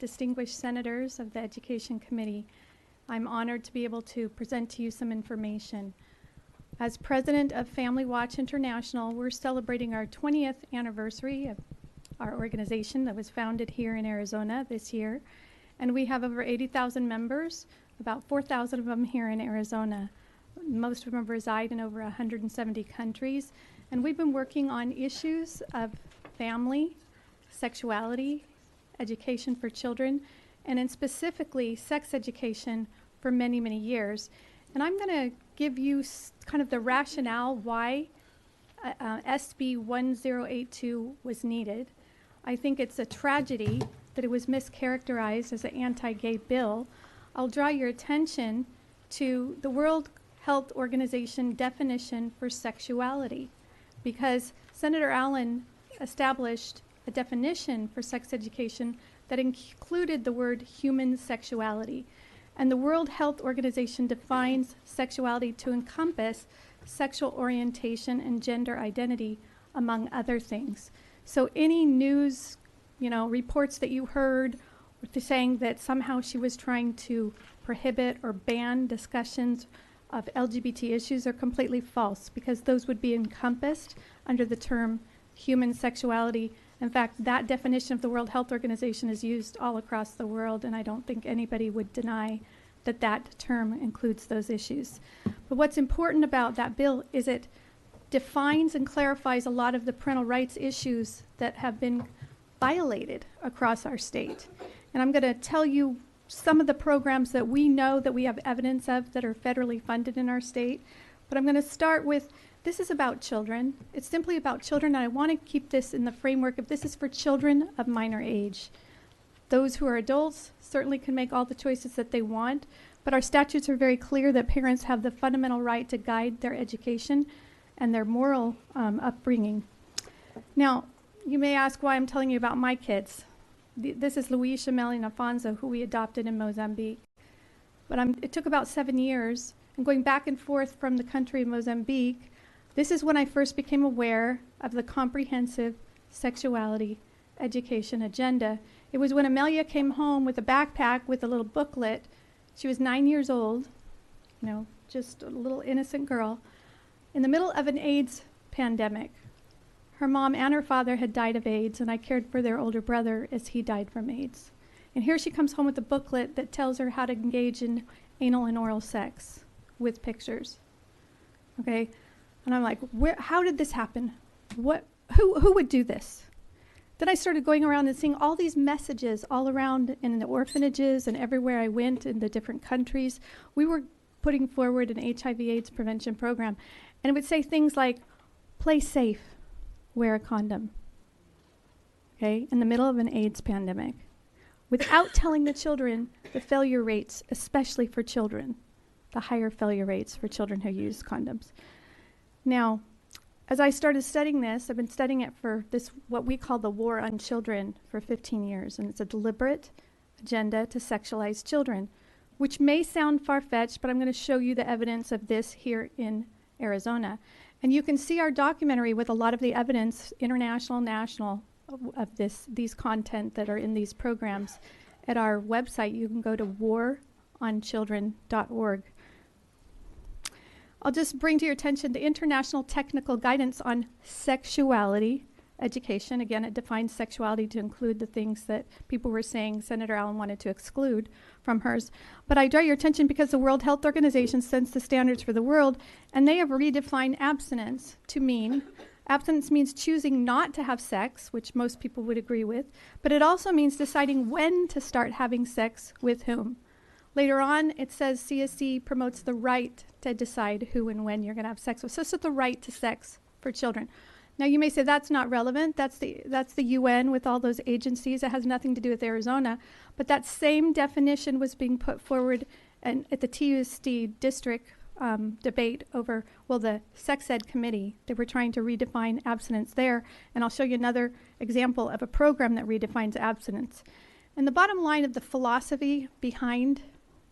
distinguished senators of the Education Committee, I'm honored to be able to present to you some information. As president of Family Watch International, we're celebrating our 20th anniversary of our organization that was founded here in Arizona this year. And we have over 80,000 members, about 4,000 of them here in Arizona. Most of them reside in over 170 countries. And we've been working on issues of family, sexuality, education for children, and in specifically sex education for many, many years. And I'm going to give you kind of the rationale why SB 1082 was needed. I think it's a tragedy that it was mischaracterized as an anti-gay bill. I'll draw your attention to the World Health Organization definition for sexuality, because Senator Allen established a definition for sex education that included the word human sexuality. And the World Health Organization defines sexuality to encompass sexual orientation and gender identity, among other things. So any news, reports that you heard saying that somehow she was trying to prohibit or ban discussions of LGBT issues are completely false, because those would be encompassed under the term human sexuality. In fact, that definition of the World Health Organization is used all across the world, and I don't think anybody would deny that that term includes those issues. But what's important about that bill is it defines and clarifies a lot of the parental rights issues that have been violated across our state. And I'm going to tell you some of the programs that we know that we have evidence of that are federally funded in our state. But I'm going to start with, this is about children. It's simply about children, and I want to keep this in the framework of this is for children of minor age. Those who are adults certainly can make all the choices that they want, but our statutes are very clear that parents have the fundamental right to guide their education and their moral upbringing. Now, you may ask why I'm telling you about my kids. This is Luis, Shameli, and Afonso, who we adopted in Mozambique. But it took about 7 years, and going back and forth from the country of Mozambique, this is when I first became aware of the comprehensive sexuality education agenda. It was when Amelia came home with a backpack with a little booklet. She was 9 years old, just a little innocent girl, in the middle of an AIDS pandemic. Her mom and her father had died of AIDS, and I cared for their older brother as he died from AIDS. And here she comes home with a booklet that tells her how to engage in anal and oral sex with pictures. Okay? And I'm like, how did this happen? Who would do this? Then I started going around and seeing all these messages all around in the orphanages and everywhere I went in the different countries. We were putting forward an HIV/AIDS prevention program, and it would say things like, play safe, wear a condom, okay, in the middle of an AIDS pandemic, without telling the children the failure rates, especially for children, the higher failure rates for children who use condoms. Now, as I started studying this, I've been studying it for this, what we call the war on children, for 15 years, and it's a deliberate agenda to sexualize children, which may sound far-fetched, but I'm going to show you the evidence of this here in Arizona. And you can see our documentary with a lot of the evidence, international, national, of these content that are in these programs at our website. You can go to waronchildren.org. I'll just bring to your attention the International Technical Guidance on Sexuality Education. Again, it defines sexuality to include the things that people were saying Senator Allen wanted to exclude from hers. But I draw your attention because the World Health Organization sets the standards for the world, and they have redefined abstinence to mean, abstinence means choosing not to have sex, which most people would agree with, but it also means deciding when to start having sex with whom. Later on, it says CSE promotes the right to decide who and when you're going to have sex with. So it's the right to sex for children. Now, you may say that's not relevant. That's the UN with all those agencies. It has nothing to do with Arizona. But that same definition was being put forward at the TUSD district debate over, the sex ed committee. They were trying to redefine abstinence there. And I'll show you another example of a program that redefines abstinence. And the bottom line of the philosophy behind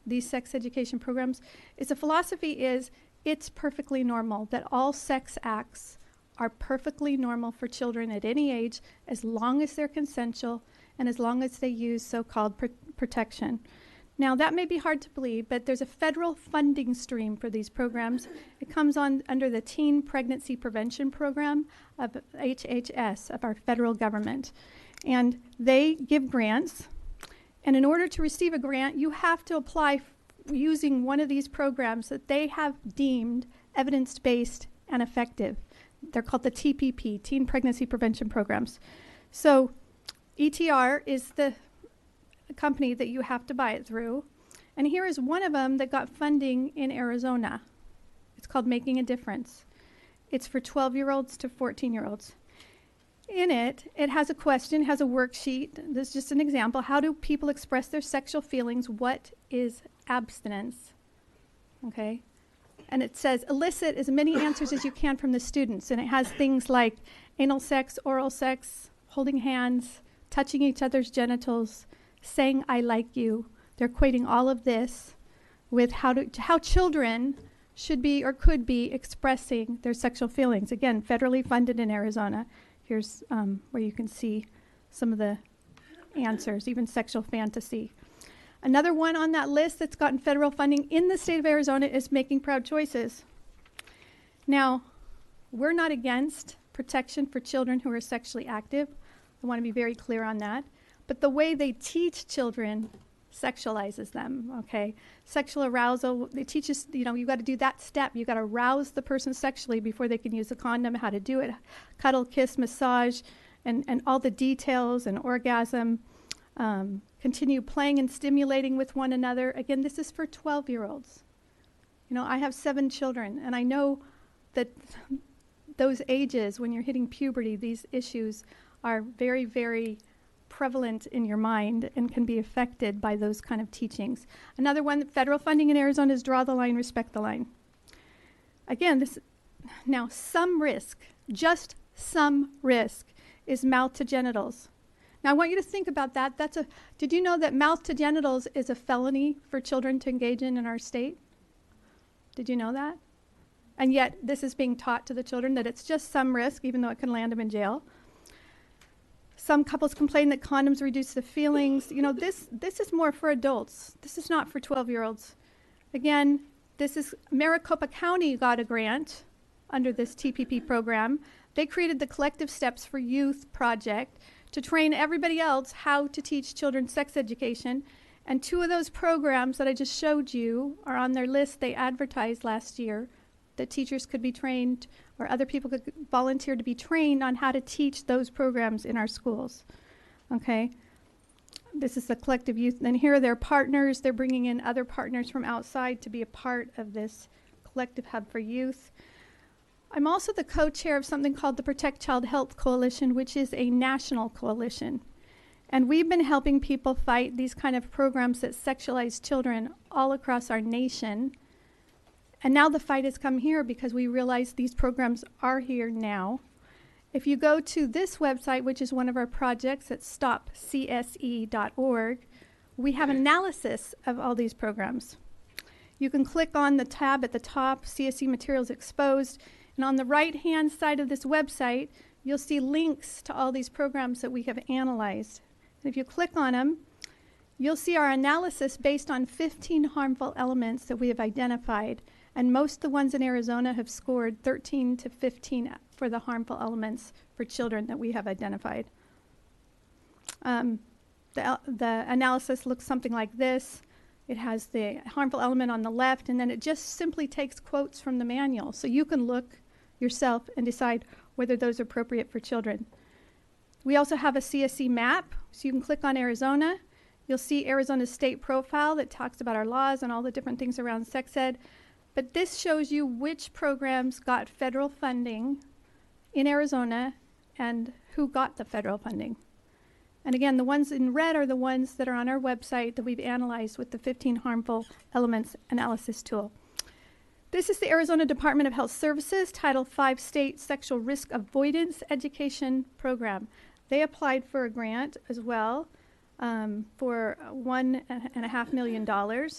these sex education programs is the philosophy is it's perfectly normal that all sex acts are perfectly normal for children at any age as long as they're consensual and as long as they use so-called protection. Now, that may be hard to believe, but there's a federal funding stream for these programs. It comes on under the Teen Pregnancy Prevention Program of HHS, of our federal government. And they give grants. And in order to receive a grant, you have to apply using one of these programs that they have deemed evidence-based and effective. They're called the TPP, Teen Pregnancy Prevention Programs. So ETR is the company that you have to buy it through. And here is one of them that got funding in Arizona. It's called Making a Difference. It's for 12-year-olds to 14-year-olds. In it, it has a question, has a worksheet. This is just an example. How do people express their sexual feelings? What is abstinence? Okay. And it says, elicit as many answers as you can from the students. And it has things like anal sex, oral sex, holding hands, touching each other's genitals, saying I like you. They're equating all of this with how children should be or could be expressing their sexual feelings. Again, federally funded in Arizona. Here's where you can see some of the answers, even sexual fantasy. Another one on that list that's gotten federal funding in the state of Arizona is Making Proud Choices. Now, we're not against protection for children who are sexually active. I want to be very clear on that. But the way they teach children sexualizes them, okay? Sexual arousal, they teach us, you've got to do that step. You've got to arouse the person sexually before they can use a condom, how to do it, cuddle, kiss, massage, and all the details and orgasm. Continue playing and stimulating with one another. Again, this is for 12-year-olds. I have 7 children, and I know that those ages, when you're hitting puberty, these issues are very, very prevalent in your mind and can be affected by those kind of teachings. Another one, federal funding in Arizona is Draw the Line, Respect the Line. Again, now some risk, just some risk, is mouth to genitals. Now I want you to think about that. Did you know that mouth to genitals is a felony for children to engage in our state? Did you know that? And yet this is being taught to the children that it's just some risk, even though it can land them in jail. Some couples complain that condoms reduce the feelings. This is more for adults. This is not for 12-year-olds. Again, Maricopa County got a grant under this TPP program. They created the Collective Steps for Youth project to train everybody else how to teach children sex education. And 2 of those programs that I just showed you are on their list they advertised last year, that teachers could be trained or other people could volunteer to be trained on how to teach those programs in our schools. Okay? This is the Collective Youth. And here are their partners. They're bringing in other partners from outside to be a part of this Collective Hub for Youth. I'm also the co-chair of something called the Protect Child Health Coalition, which is a national coalition. And we've been helping people fight these kind of programs that sexualize children all across our nation. And now the fight has come here because we realize these programs are here now. If you go to this website, which is one of our projects at stopcse.org, we have an analysis of all these programs. You can click on the tab at the top, CSE Materials Exposed, and on the right-hand side of this website, you'll see links to all these programs that we have analyzed. And if you click on them, you'll see our analysis based on 15 harmful elements that we have identified. And most of the ones in Arizona have scored 13 to 15 for the harmful elements for children that we have identified. The analysis looks something like this. It has the harmful element on the left, and then it just simply takes quotes from the manual. So you can look yourself and decide whether those are appropriate for children. We also have a CSE map, so you can click on Arizona. You'll see Arizona's state profile that talks about our laws and all the different things around sex ed. But this shows you which programs got federal funding in Arizona and who got the federal funding. And again, the ones in red are the ones that are on our website that we've analyzed with the 15 harmful elements analysis tool. This is the Arizona Department of Health Services Title V State Sexual Risk Avoidance Education Program. They applied for a grant as well for $1.5 million.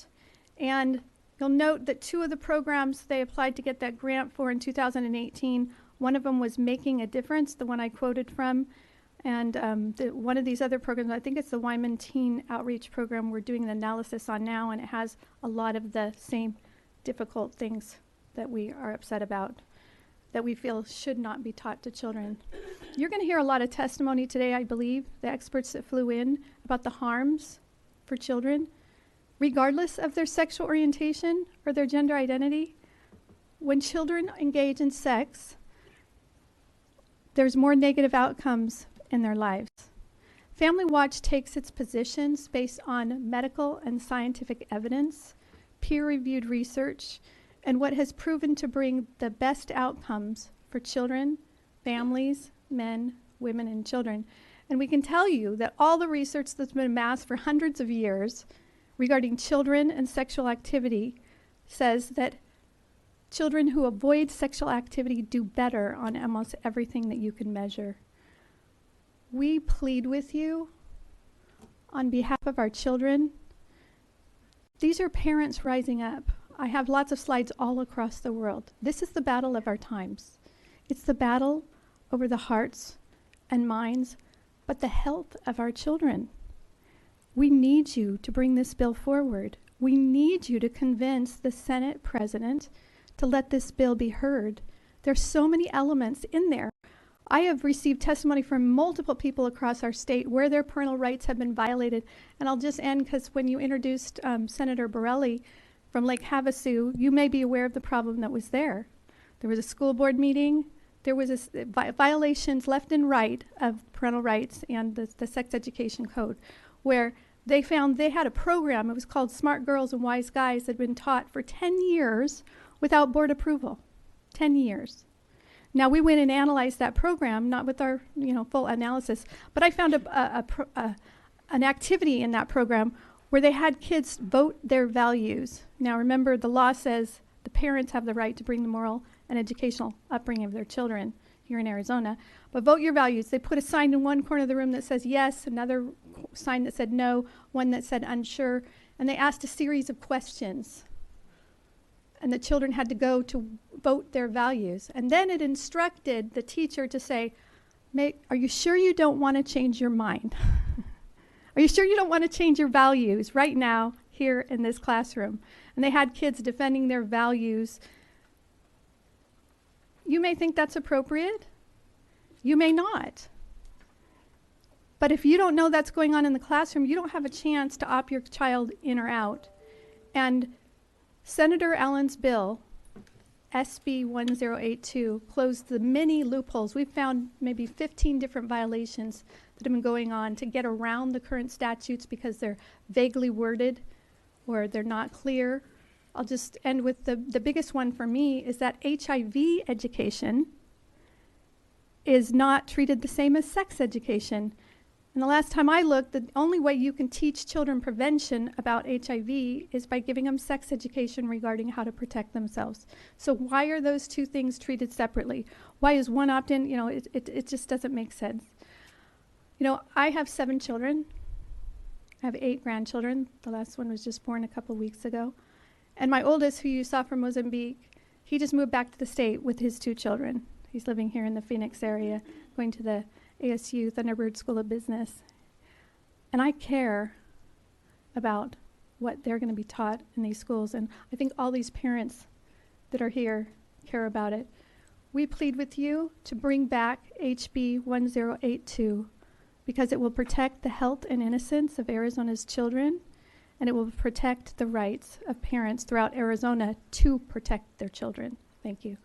And you'll note that 2 of the programs they applied to get that grant for in 2018, one of them was Making a Difference, the one I quoted from. And one of these other programs, I think it's the Wyman Teen Outreach Program, we're doing an analysis on now, and it has a lot of the same difficult things that we are upset about, that we feel should not be taught to children. You're going to hear a lot of testimony today, I believe, the experts that flew in, about the harms for children, regardless of their sexual orientation or their gender identity. When children engage in sex, there's more negative outcomes in their lives. Family Watch takes its positions based on medical and scientific evidence, peer-reviewed research, and what has proven to bring the best outcomes for children, families, men, women, and children. And we can tell you that all the research that's been amassed for hundreds of years regarding children and sexual activity says that children who avoid sexual activity do better on almost everything that you can measure. We plead with you on behalf of our children. These are parents rising up. I have lots of slides all across the world. This is the battle of our times. It's the battle over the hearts and minds, but the health of our children. We need you to bring this bill forward. We need you to convince the Senate President to let this bill be heard. There's so many elements in there. I have received testimony from multiple people across our state where their parental rights have been violated. And I'll just end because when you introduced Senator Borelli from Lake Havasu, you may be aware of the problem that was there. There was a school board meeting. There was violations left and right of parental rights and the sex education code, where they found they had a program. It was called Smart Girls and Wise Guys that had been taught for 10 years without board approval. 10 years. Now, we went and analyzed that program, not with our full analysis, but I found an activity in that program where they had kids vote their values. Now, remember, the law says the parents have the right to bring the moral and educational upbringing of their children here in Arizona, but vote your values. They put a sign in one corner of the room that says yes, another sign that said no, one that said unsure, and they asked a series of questions. And the children had to go to vote their values. And then it instructed the teacher to say, are you sure you don't want to change your mind? Are you sure you don't want to change your values right now here in this classroom? And they had kids defending their values. You may think that's appropriate. You may not. But if you don't know that's going on in the classroom, you don't have a chance to opt your child in or out. And Senator Allen's bill, SB 1082, closed the many loopholes. We've found maybe 15 different violations that have been going on to get around the current statutes because they're vaguely worded or they're not clear. I'll just end with the biggest one for me is that HIV education is not treated the same as sex education. And the last time I looked, the only way you can teach children prevention about HIV is by giving them sex education regarding how to protect themselves. So why are those two things treated separately? Why is one opt-in? It just doesn't make sense. I have 7 children. I have 8 grandchildren. The last one was just born a couple weeks ago. And my oldest, who you saw from Mozambique, he just moved back to the state with his 2 children. He's living here in the Phoenix area, going to the ASU Thunderbird School of Business. And I care about what they're going to be taught in these schools. And I think all these parents that are here care about it. We plead with you to bring back HB 1082 because it will protect the health and innocence of Arizona's children, and it will protect the rights of parents throughout Arizona to protect their children. Thank you.